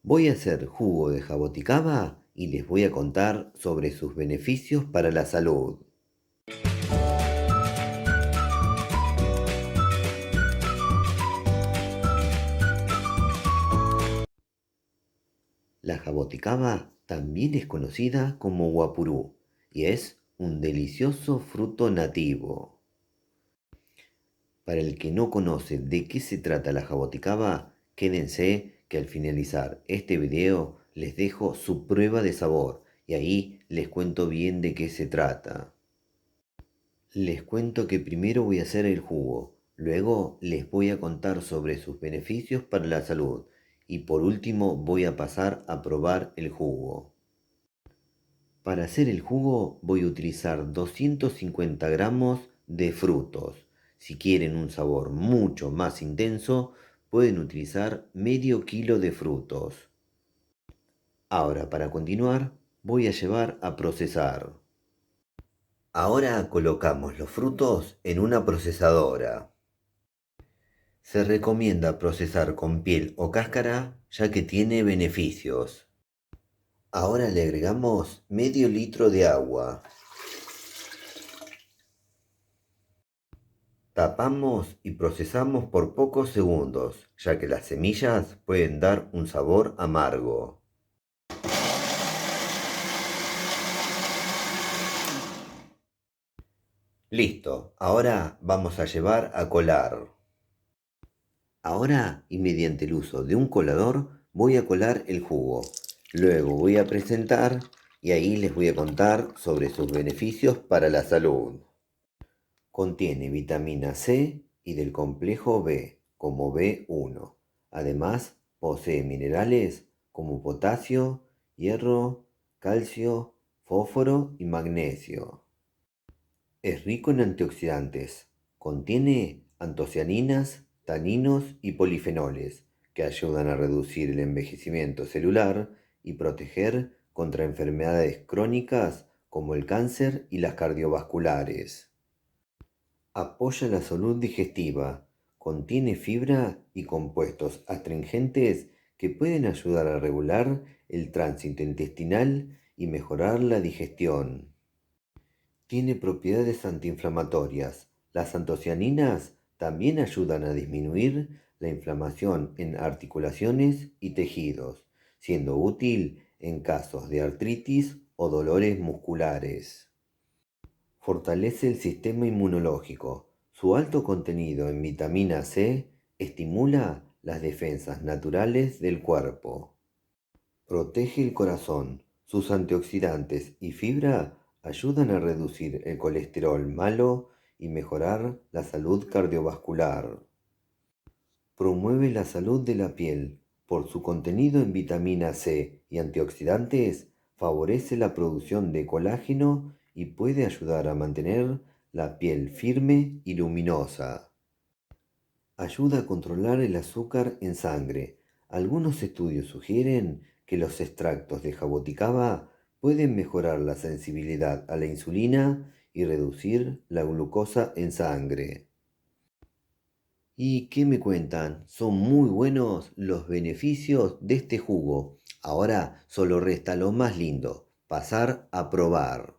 Voy a hacer jugo de jaboticaba y les voy a contar sobre sus beneficios para la salud. La jaboticaba también es conocida como guapurú y es un delicioso fruto nativo. Para el que no conoce de qué se trata la jaboticaba, quédense que al finalizar este video les dejo su prueba de sabor y ahí les cuento bien de qué se trata. Les cuento que primero voy a hacer el jugo, luego les voy a contar sobre sus beneficios para la salud y por último voy a pasar a probar el jugo. Para hacer el jugo voy a utilizar 250 gramos de frutos. Si quieren un sabor mucho más intenso, pueden utilizar medio kilo de frutos. Ahora, para continuar, voy a llevar a procesar. Ahora colocamos los frutos en una procesadora. Se recomienda procesar con piel o cáscara ya que tiene beneficios. Ahora le agregamos medio litro de agua. Tapamos y procesamos por pocos segundos, ya que las semillas pueden dar un sabor amargo. Listo, ahora vamos a llevar a colar. Ahora, y mediante el uso de un colador, voy a colar el jugo. Luego voy a presentar y ahí les voy a contar sobre sus beneficios para la salud. Contiene vitamina C y del complejo B, como B1. Además, posee minerales como potasio, hierro, calcio, fósforo y magnesio. Es rico en antioxidantes. Contiene antocianinas, taninos y polifenoles que ayudan a reducir el envejecimiento celular y proteger contra enfermedades crónicas como el cáncer y las cardiovasculares. Apoya la salud digestiva. Contiene fibra y compuestos astringentes que pueden ayudar a regular el tránsito intestinal y mejorar la digestión. Tiene propiedades antiinflamatorias. Las antocianinas también ayudan a disminuir la inflamación en articulaciones y tejidos, siendo útil en casos de artritis o dolores musculares. Fortalece el sistema inmunológico. Su alto contenido en vitamina C estimula las defensas naturales del cuerpo. Protege el corazón. Sus antioxidantes y fibra ayudan a reducir el colesterol malo y mejorar la salud cardiovascular. Promueve la salud de la piel. Por su contenido en vitamina C y antioxidantes, favorece la producción de colágeno y puede ayudar a mantener la piel firme y luminosa. Ayuda a controlar el azúcar en sangre. Algunos estudios sugieren que los extractos de jaboticaba pueden mejorar la sensibilidad a la insulina y reducir la glucosa en sangre. ¿Y qué me cuentan? Son muy buenos los beneficios de este jugo. Ahora solo resta lo más lindo, pasar a probar.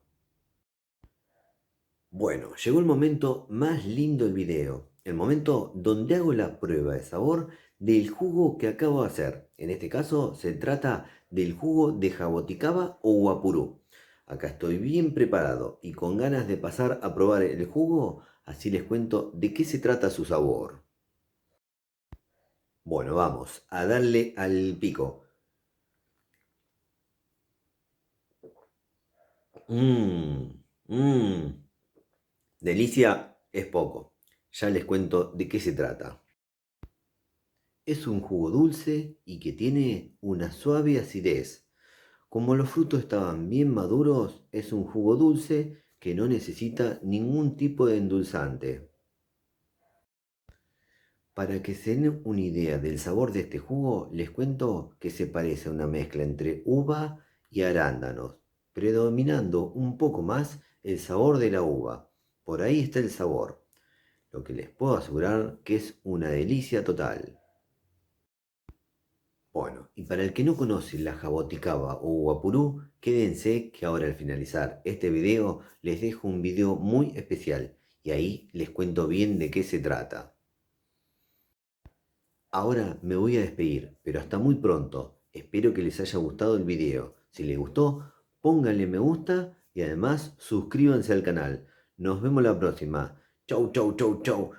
Bueno, llegó el momento más lindo del video, el momento donde hago la prueba de sabor del jugo que acabo de hacer. En este caso se trata del jugo de jaboticaba o guapurú. Acá estoy bien preparado y con ganas de pasar a probar el jugo, así les cuento de qué se trata su sabor. Bueno, vamos a darle al pico. Mmm, mmm. Delicia es poco. Ya les cuento de qué se trata. Es un jugo dulce y que tiene una suave acidez. Como los frutos estaban bien maduros, es un jugo dulce que no necesita ningún tipo de endulzante. Para que se den una idea del sabor de este jugo, les cuento que se parece a una mezcla entre uva y arándanos, predominando un poco más el sabor de la uva. Por ahí está el sabor, lo que les puedo asegurar que es una delicia total. Bueno, y para el que no conoce la jaboticaba o guapurú, quédense que ahora al finalizar este video les dejo un video muy especial y ahí les cuento bien de qué se trata. Ahora me voy a despedir, pero hasta muy pronto. Espero que les haya gustado el video. Si les gustó, pónganle me gusta y además suscríbanse al canal. Nos vemos la próxima. Chau, chau, chau, chau.